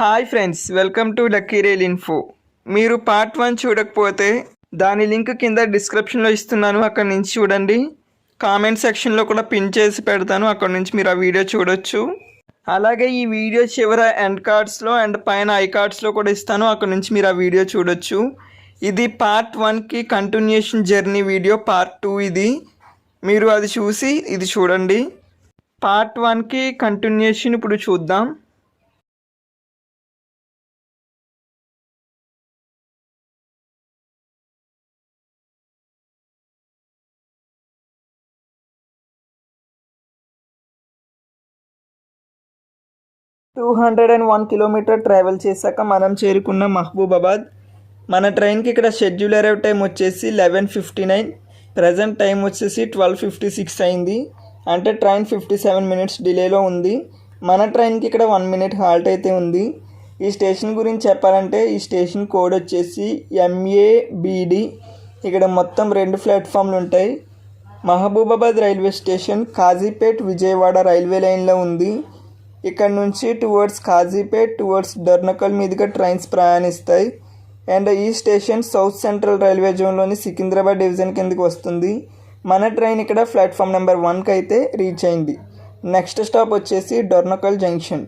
Hi friends, welcome to lucky rail info. మీరు part 1 చూడకపోతే దాని లింక్ కింద డిస్క్రిప్షన్లో ఇస్తున్నాను, అక్కడ నుంచి చూడండి. కామెంట్ సెక్షన్లో కూడా పిన్ చేసి పెడతాను, అక్కడ నుంచి మీరు ఆ వీడియో చూడొచ్చు. అలాగే ఈ వీడియో చివర ఎండ్ కార్డ్స్లో అండ్ పైన ఐ కార్డ్స్లో కూడా ఇస్తాను, అక్కడ నుంచి మీరు ఆ వీడియో చూడొచ్చు. ఇది పార్ట్ 1కి కంటిన్యూషన్ జర్నీ వీడియో. పార్ట్ 2 ఇది. మీరు అది చూసి ఇది చూడండి. పార్ట్ 1కి కంటిన్యూషన్ ఇప్పుడు చూద్దాం. టూ 201 కిలోమీటర్ ట్రావెల్ చేశాక మనం చేరుకున్న మహబూబాబాద్. మన ట్రైన్కి ఇక్కడ షెడ్యూల్ అరైవ్ టైం వచ్చేసి 11:59. ప్రజెంట్ టైం వచ్చేసి 12:56 అయింది. అంటే ట్రైన్ 57 మినిట్స్ డిలేలో ఉంది. మన ట్రైన్కి ఇక్కడ 1 మినిట్ హాల్ట్ అయితే ఉంది. ఈ స్టేషన్ గురించి చెప్పాలంటే ఈ స్టేషన్ కోడ్ వచ్చేసి MABD. ఇక్కడ మొత్తం 2 ప్లాట్ఫామ్లు ఉంటాయి. Mahabubabad railway station Kazipet Vijayawada railway లైన్లో ఉంది. ఇక్కడ నుంచి టువర్డ్స్ కాజీపేట్, టువర్డ్స్ డర్నకల్ మీదుగా ట్రైన్స్ ప్రయాణిస్తాయి. అండ్ ఈ స్టేషన్ సౌత్ సెంట్రల్ రైల్వే జోన్లోని సికింద్రాబాద్ డివిజన్ కిందకి వస్తుంది. మన ట్రైన్ ఇక్కడ ప్లాట్ఫామ్ నెంబర్ 1కి అయితే రీచ్ అయింది. నెక్స్ట్ స్టాప్ వచ్చేసి డర్నకల్ జంక్షన్.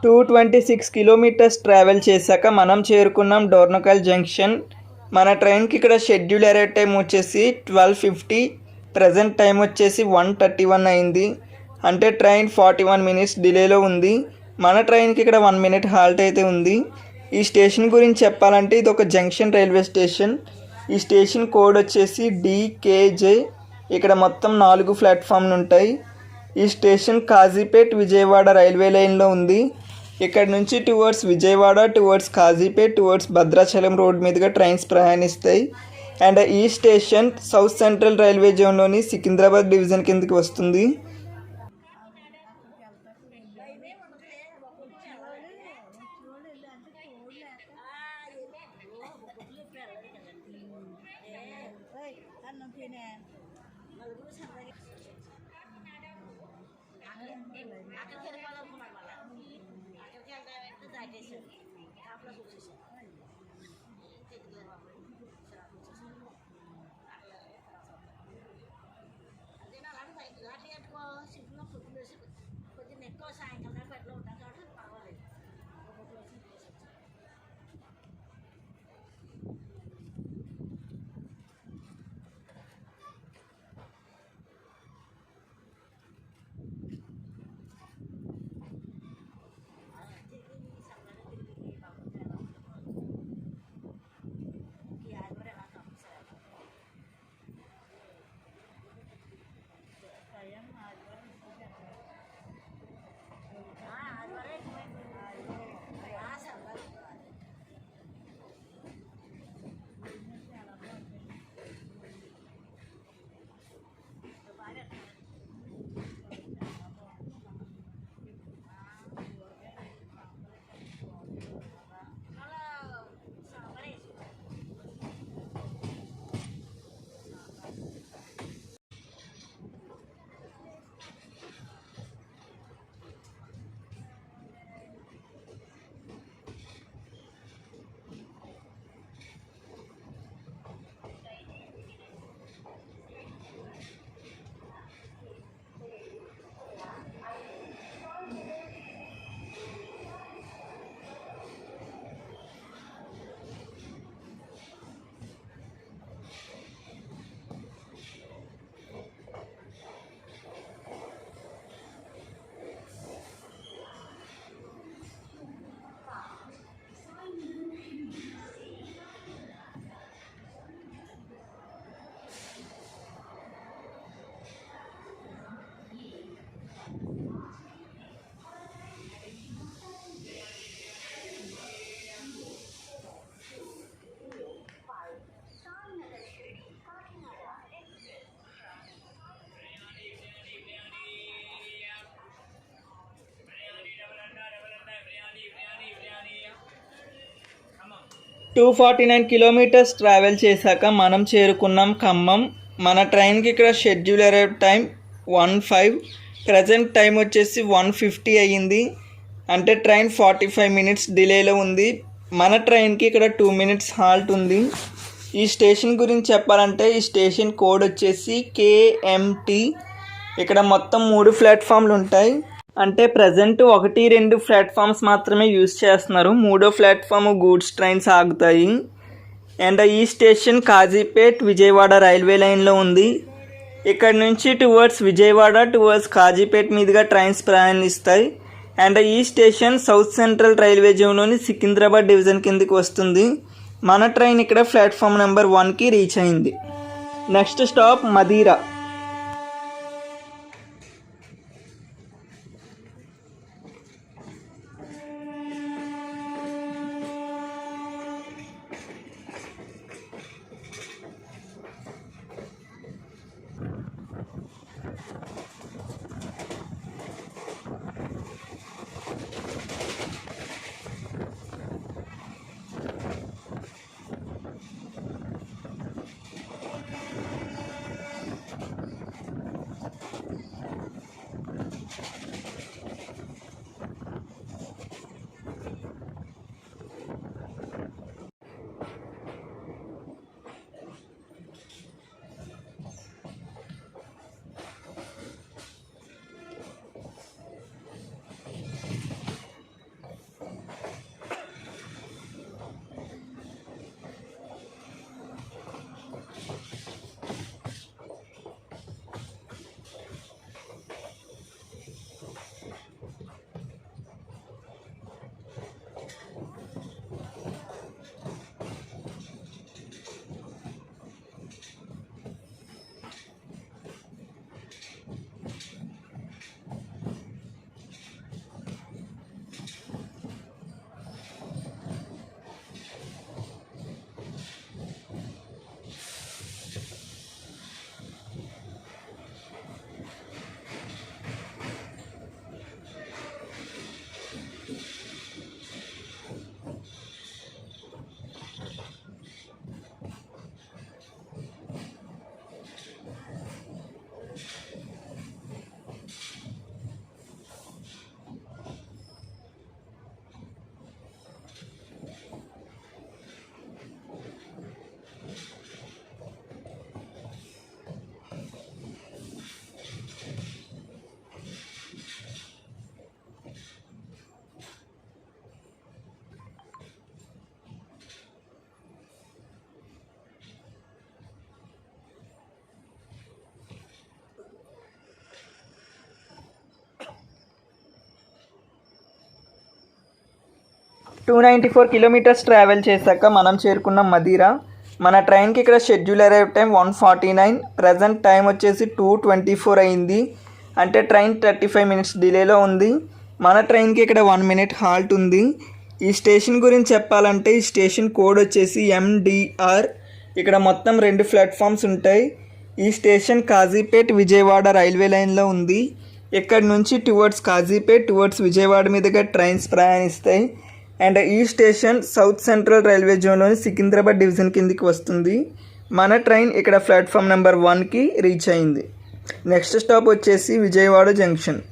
226 కిలోమీటర్స్ ట్రావెల్ చేశాక మనం చేరుకున్నాం డోర్నకల్ జంక్షన్. మన ట్రైన్కి ఇక్కడ షెడ్యూల్ అరైవ్ టైం వచ్చేసి 12:50. ప్రజెంట్ టైం వచ్చేసి 1:31 అయింది. అంటే ట్రైన్ 41 మినిట్స్ డిలేలో ఉంది. మన ట్రైన్కి ఇక్కడ 1 మినిట్ హాల్ట్ అయితే ఉంది. ఈ స్టేషన్ గురించి చెప్పాలంటే ఇది ఒక జంక్షన్ రైల్వే స్టేషన్. ఈ స్టేషన్ కోడ్ వచ్చేసి DKJ. ఇక్కడ మొత్తం 4 ప్లాట్ఫామ్లు ఉంటాయి. ఈ స్టేషన్ కాజీపేట్ విజయవాడ రైల్వే లైన్లో ఉంది. ఇక్కడ నుంచి towards Vijayawada, towards Kazipet, towards Bhadrachalam road మీదుగా ట్రైన్స్ ప్రయాణిస్తాయి. అండ్ ఈ స్టేషన్ సౌత్ సెంట్రల్ రైల్వే జోన్లోని సికింద్రాబాద్ డివిజన్ కిందకి వస్తుంది. టూ 249 కిలోమీటర్స్ ట్రావెల్ చేశాక మనం చేరుకున్నాం ఖమ్మం. మన ట్రైన్కి ఇక్కడ schedule arrive time 1:05. Present time వచ్చేసి 1:50 అయ్యింది. అంటే ట్రైన్ 45 మినిట్స్ డిలేలో ఉంది. మన ట్రైన్కి ఇక్కడ 2 మినిట్స్ హాల్ట్ ఉంది. ఈ స్టేషన్ గురించి చెప్పాలంటే ఈ స్టేషన్ కోడ్ వచ్చేసి KMT. ఇక్కడ మొత్తం 3 ప్లాట్ఫామ్లు ఉంటాయి. అంటే ప్రజెంట్ 1-2 ప్లాట్ఫామ్స్ మాత్రమే యూజ్ చేస్తున్నారు. 3వ ప్లాట్ఫామ్ గూడ్స్ ట్రైన్స్ ఆగుతాయి. అండ్ ఈ స్టేషన్ కాజీపేట్ విజయవాడ రైల్వే లైన్లో ఉంది. ఇక్కడ నుంచి టువర్డ్స్ విజయవాడ, టువర్డ్స్ కాజీపేట్ మీదుగా ట్రైన్స్ ప్రయాణిస్తాయి. అండ్ ఈ స్టేషన్ సౌత్ సెంట్రల్ రైల్వే జోన్లోని సికింద్రాబాద్ డివిజన్ కిందకి వస్తుంది. మన ట్రైన్ ఇక్కడ ప్లాట్ఫామ్ నెంబర్ 1కి రీచ్ అయింది. Next stop Madhira. 294 kilometres travel చేశాక మనం చేరుకున్నాం మదీరా. మన ట్రైన్కి ఇక్కడ schedule arrive time 1:49, present time వచ్చేసి 2:24 అయింది. అంటే ట్రైన్ 35 మినిట్స్ డిలేలో ఉంది. మన ట్రైన్కి ఇక్కడ 1 మినిట్ హాల్ట్ ఉంది. ఈ స్టేషన్ గురించి చెప్పాలంటే ఈ స్టేషన్ కోడ్ వచ్చేసి MDR. ఇక్కడ మొత్తం 2 ప్లాట్ఫామ్స్ ఉంటాయి. ఈ స్టేషన్ కాజీపేట్ విజయవాడ రైల్వే లైన్లో ఉంది. ఇక్కడ నుంచి టువర్డ్స్ కాజీపేట్ టువర్డ్స్ విజయవాడ మీదుగా ట్రైన్స్ ప్రయాణిస్తాయి. అండ్ ఈ స్టేషన్ సౌత్ సెంట్రల్ రైల్వే జోన్లోని సికింద్రాబాద్ డివిజన్ కిందికి వస్తుంది. మన ట్రైన్ ఇక్కడ ప్లాట్ఫామ్ నెంబర్ 1కి రీచ్ అయింది. నెక్స్ట్ స్టాప్ వచ్చేసి విజయవాడ జంక్షన్.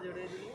जुड़ेगी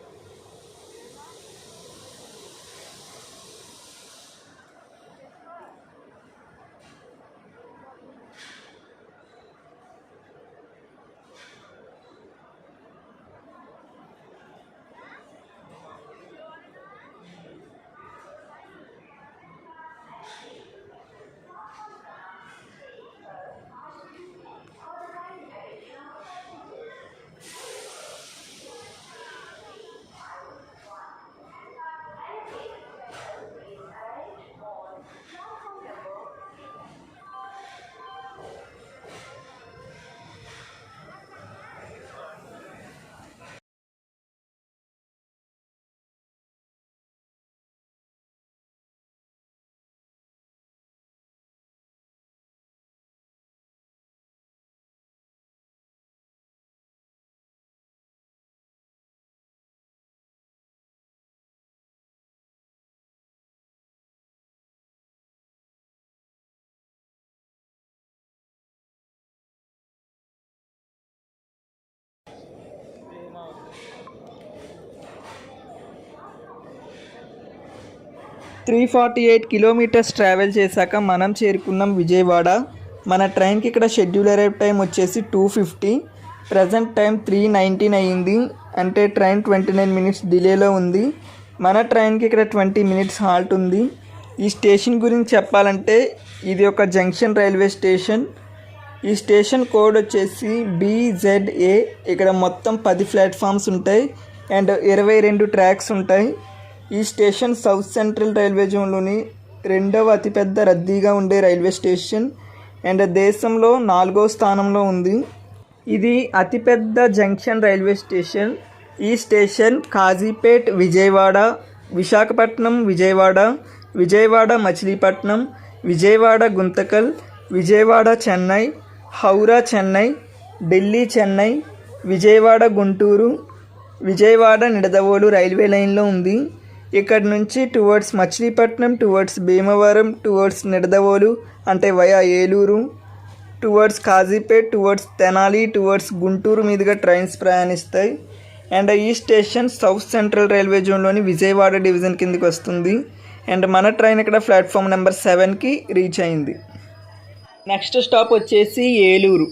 348 కిలోమీటర్స్ ట్రావెల్ చేశాక మనం చేరుకున్నాం విజయవాడ. మన ట్రైన్కి ఇక్కడ షెడ్యూల్ అరైవ్ టైం వచ్చేసి 2:50, ప్రజెంట్ టైం 3:19 అయ్యింది. అంటే ట్రైన్ 29 మినిట్స్ డిలేలో ఉంది. మన ట్రైన్కి ఇక్కడ 20 మినిట్స్ హాల్ట్ ఉంది. ఈ స్టేషన్ గురించి చెప్పాలంటే ఇది ఒక జంక్షన్ రైల్వే స్టేషన్. ఈ స్టేషన్ కోడ్ వచ్చేసి BZA. ఇక్కడ మొత్తం 10 ప్లాట్ఫామ్స్ ఉంటాయి అండ్ 22 ట్రాక్స్ ఉంటాయి. ఈ స్టేషన్ సౌత్ సెంట్రల్ రైల్వే జోన్లోని 2వ అతిపెద్ద రద్దీగా ఉండే రైల్వే స్టేషన్ అండ్ దేశంలో 4వ స్థానంలో ఉంది. ఇది అతిపెద్ద జంక్షన్ రైల్వే స్టేషన్. ఈ స్టేషన్ కాజీపేట్ విజయవాడ, విశాఖపట్నం విజయవాడ, విజయవాడ మచిలీపట్నం, విజయవాడ గుంతకల్, విజయవాడ చెన్నై, హౌరా చెన్నై, ఢిల్లీ చెన్నై, విజయవాడ గుంటూరు, విజయవాడ నిడదవోలు రైల్వే లైన్లో ఉంది. ఇక్కడ నుంచి towards Machilipatnam, towards Bhimavaram, towards Nidadavolu అంటే via Eluru, towards Kazipet, towards Tenali, towards Guntur మీదుగా ట్రైన్స్ ప్రయాణిస్తాయి. అండ్ ఈ స్టేషన్ సౌత్ సెంట్రల్ రైల్వే జోన్లోని విజయవాడ డివిజన్ కిందకి వస్తుంది. అండ్ మన ట్రైన్ ఇక్కడ ప్లాట్ఫామ్ నెంబర్ 7కి రీచ్ అయింది. నెక్స్ట్ స్టాప్ వచ్చేసి ఏలూరు.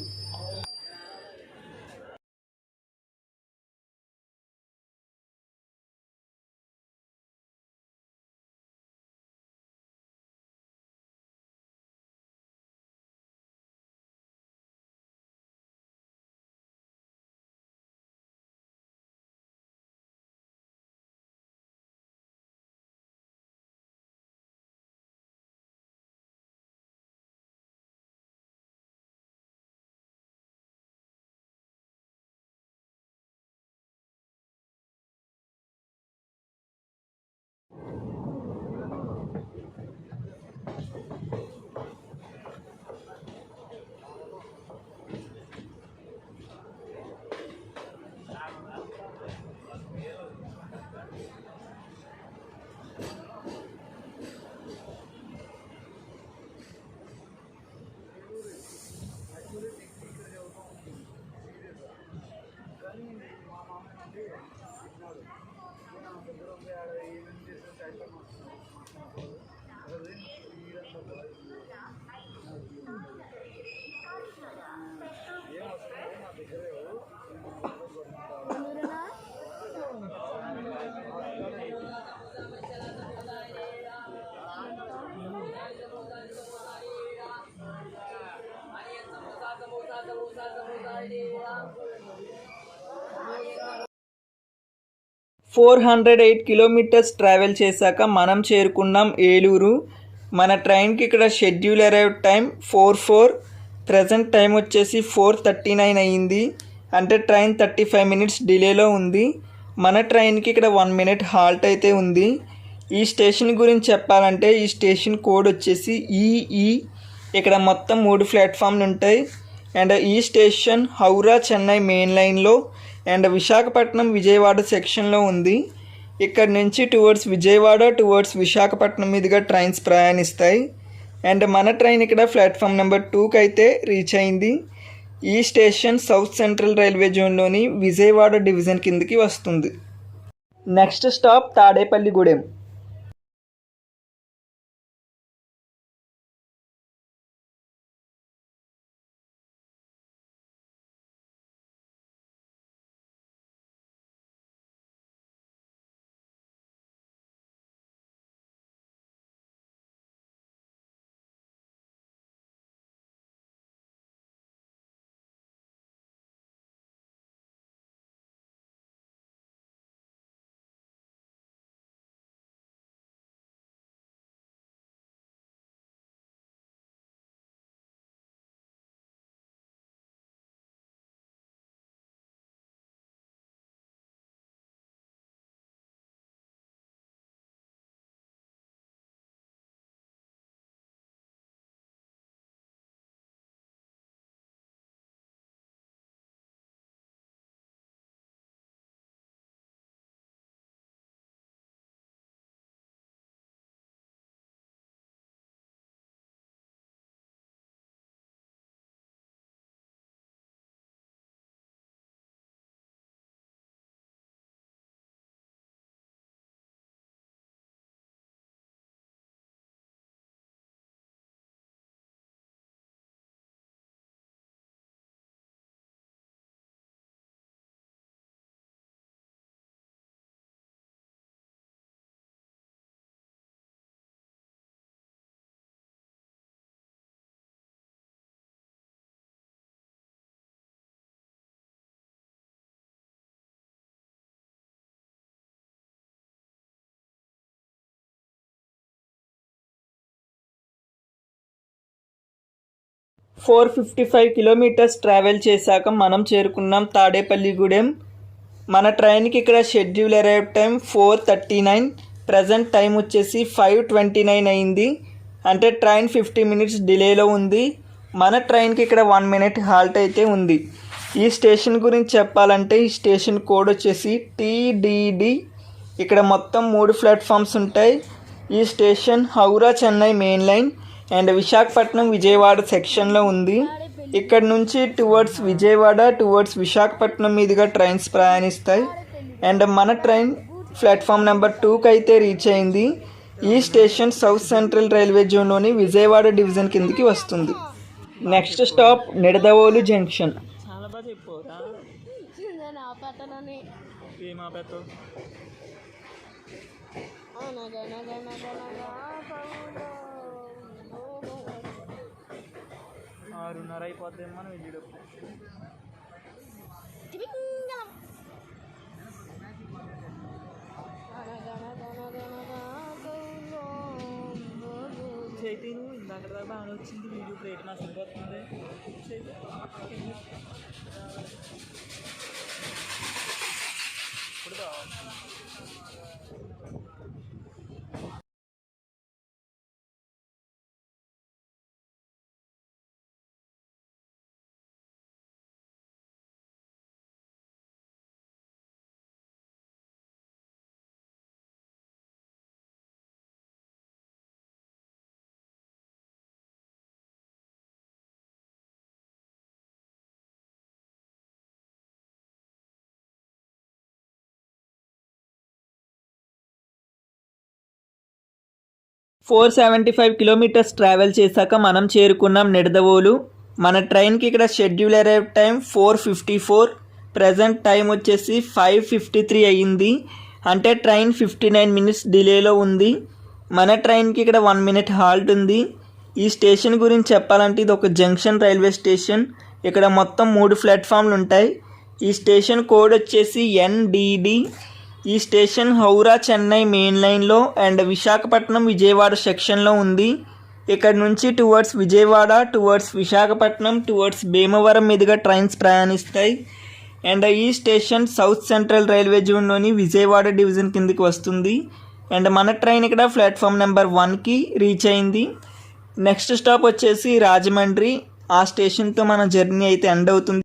ఫోర్ 408 కిలోమీటర్స్ ట్రావెల్ చేశాక మనం చేరుకున్నాం ఏలూరు. మన ట్రైన్కి ఇక్కడ schedule arrive time 4:04. Present time వచ్చేసి 4:39 అయ్యింది. అంటే ట్రైన్ 35 మినిట్స్ డిలేలో ఉంది. మన ట్రైన్కి ఇక్కడ 1 మినిట్ హాల్ట్ అయితే ఉంది. ఈ స్టేషన్ గురించి చెప్పాలంటే ఈ స్టేషన్ కోడ్ వచ్చేసి ఈఈ. ఇక్కడ మొత్తం 3 ప్లాట్ఫామ్లు ఉంటాయి. అండ్ ఈ స్టేషన్ హౌరా చెన్నై మెయిన్ లైన్లో అండ్ విశాఖపట్నం విజయవాడ సెక్షన్లో ఉంది. ఇక్కడ నుంచి టువర్డ్స్ విజయవాడ, టువర్డ్స్ విశాఖపట్నం మీదుగా ట్రైన్స్ ప్రయాణిస్తాయి. అండ్ మన ట్రైన్ ఇక్కడ ప్లాట్ఫామ్ నెంబర్ 2కి అయితే రీచ్ అయింది. ఈ స్టేషన్ సౌత్ సెంట్రల్ రైల్వే జోన్లోని విజయవాడ డివిజన్ కిందకి వస్తుంది. Next stop Tadepalligudem. Four 455 kilometres travel చేశాక మనం చేరుకున్నాం తాడేపల్లిగూడెం. మన ట్రైన్కి ఇక్కడ schedule arrive time 4:39. Present time వచ్చేసి 5:29 అయింది. అంటే ట్రైన్ 50 మినిట్స్ డిలేలో ఉంది. మన ట్రైన్కి ఇక్కడ 1 మినిట్ హాల్ట్ అయితే ఉంది. ఈ స్టేషన్ గురించి చెప్పాలంటే ఈ స్టేషన్ కోడ్ వచ్చేసి TDD. ఇక్కడ మొత్తం 3 ప్లాట్ఫామ్స్ ఉంటాయి. ఈ station Howrah Chennai main line and Visakhapatnam Vijayawada సెక్షన్లో ఉంది. ఇక్కడ నుంచి టువర్డ్స్ విజయవాడ టువర్డ్స్ విశాఖపట్నం మీదుగా ట్రైన్స్ ప్రయాణిస్తాయి. అండ్ మన ట్రైన్ ప్లాట్ఫామ్ నెంబర్ 2కి అయితే రీచ్ అయింది. ఈ స్టేషన్ సౌత్ సెంట్రల్ రైల్వే జోన్లోని విజయవాడ డివిజన్ కిందికి వస్తుంది. Next stop Nidadavolu junction. చాలా బాగా చెప్పావురా. ఏం ఆపేతావు? 6:30 అయిపోద్దేమో మనం వెళ్ళేటప్పుడు. చైతి నువ్వు ఇందాక బాగా వచ్చింది వీడియో ప్లేట్ నా సరిపోతుంది. ఇప్పుడు 475 కిలోమీటర్స్ ట్రావెల్ చేశాక మనం చేరుకున్నాం నిడదవోలు. మన ట్రైన్కి ఇక్కడ schedule arrive time 4:54. Present time వచ్చేసి 5:53 అయ్యింది. అంటే ట్రైన్ 59 మినిట్స్ డిలేలో ఉంది. మన ట్రైన్కి ఇక్కడ 1 మినిట్ హాల్ట్ ఉంది. ఈ స్టేషన్ గురించి చెప్పాలంటే ఇది ఒక జంక్షన్ రైల్వే స్టేషన్. ఇక్కడ మొత్తం 3 ప్లాట్ఫామ్లు ఉంటాయి. ఈ స్టేషన్ కోడ్ వచ్చేసి NDD. ఈ స్టేషన్ హౌరా చెన్నై మెయిన్ లైన్లో అండ్ విశాఖపట్నం విజయవాడ సెక్షన్లో ఉంది. ఇక్కడ నుంచి towards Vijayawada towards Visakhapatnam towards Bhimavaram మీదుగా ట్రైన్స్ ప్రయాణిస్తాయి. అండ్ ఈ స్టేషన్ సౌత్ సెంట్రల్ రైల్వే జోన్లోని విజయవాడ డివిజన్ కిందకి వస్తుంది. అండ్ మన ట్రైన్ ఇక్కడ ప్లాట్ఫామ్ నెంబర్ 1కి రీచ్ అయింది. నెక్స్ట్ స్టాప్ వచ్చేసి రాజమండ్రి. ఆ స్టేషన్తో మన జర్నీ అయితే ఎండ్ అవుతుంది.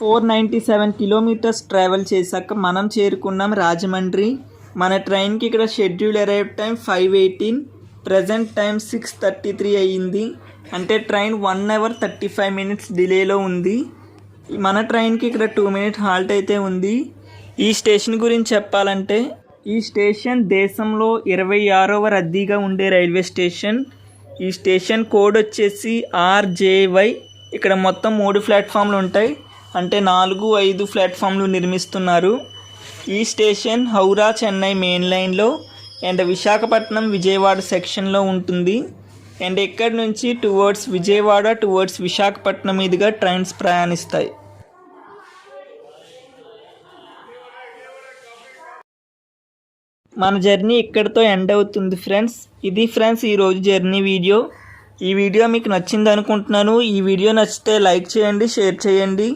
497 కిలోమీటర్స్ ట్రావెల్ చేశాక మనం చేరుకున్నాం రాజమండ్రి. మన ట్రైన్కి ఇక్కడ schedule arrive time 5:18, present time 6:33 అయ్యింది. అంటే ట్రైన్ 1 అవర్ 35 మినిట్స్ డిలేలో ఉంది. మన ట్రైన్కి ఇక్కడ 2 మినిట్ హాల్ట్ అయితే ఉంది. ఈ స్టేషన్ గురించి చెప్పాలంటే ఈ స్టేషన్ దేశంలో 26వ రద్దీగా ఉండే రైల్వే స్టేషన్. ఈ స్టేషన్ కోడ్ వచ్చేసి RJY. ఇక్కడ మొత్తం 3 ప్లాట్ఫామ్లు ఉంటాయి, అంటే 4, 5 ప్లాట్ఫామ్లు నిర్మిస్తున్నారు. ఈ స్టేషన్ హౌరా చెన్నై మెయిన్ లైన్లో అండ్ విశాఖపట్నం విజయవాడ సెక్షన్లో ఉంటుంది. అండ్ ఇక్కడి నుంచి టువర్డ్స్ విజయవాడ టువర్డ్స్ విశాఖపట్నం మీదుగా ట్రైన్స్ ప్రయాణిస్తాయి. మన జర్నీ ఇక్కడితో ఎండ్ అవుతుంది ఫ్రెండ్స్. ఇది ఫ్రెండ్స్ ఈరోజు జర్నీ వీడియో. ఈ వీడియో మీకు నచ్చింది అనుకుంటున్నాను. ఈ వీడియో నచ్చితే లైక్ చేయండి, షేర్ చేయండి.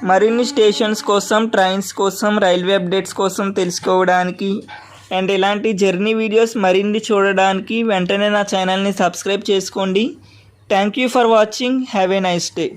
మరిన్ని స్టేషన్స్ కోసం, ట్రైన్స్ కోసం, రైల్వే అప్డేట్స్ కోసం తెలుసుకోవడానికి అండ్ ఇలాంటి జర్నీ వీడియోస్ మరిన్ని చూడడానికి వెంటనే నా ఛానల్ని సబ్స్క్రైబ్ చేసుకోండి. Thank you for watching. Have a nice day.